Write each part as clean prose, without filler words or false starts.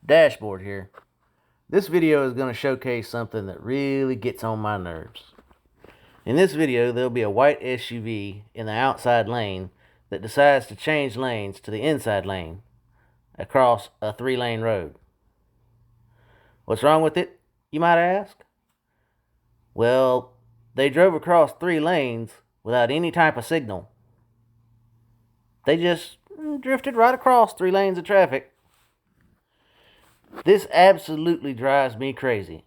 Dashboard here. This video is going to showcase something that really gets on my nerves. In this video, there'll be a white SUV in the outside lane that decides to change lanes to the inside lane across a 3-lane road. What's wrong with it, you might ask? Well, they drove across 3 lanes without any type of signal. They just drifted right across 3 lanes of traffic. This absolutely drives me crazy.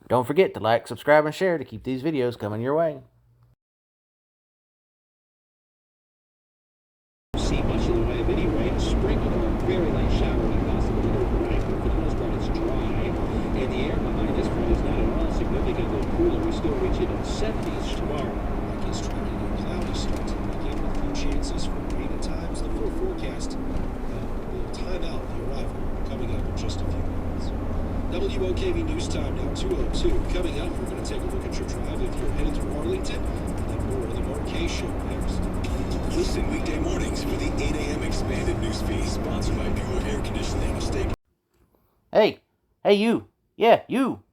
Don't forget to like, subscribe, and share to keep these videos coming your way. See much of the way of any rain. Sprinkled or very light showering possible overnight, but for the most part it's dry. And the air behind this front is not at all significantly cooler. We still reach into the 70s tomorrow. It's tracking a cloudy start to the weekend with a few chances for rain at times. The full forecast will time out the arrival coming up in just a few minutes. WOKV News Time now 2:02. Coming up, we're going to take a look at your drive if you're headed through Arlington. And then more of the Mark K Show next. Listen weekday mornings for the 8 a.m. expanded news feed, sponsored by Bureau Air Conditioning of State. Hey you. Yeah, you.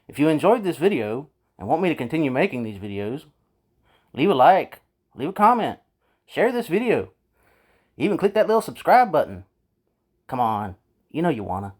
If you enjoyed this video and want me to continue making these videos, leave a like, leave a comment, share this video, even click that little subscribe button. Come on, you know you wanna.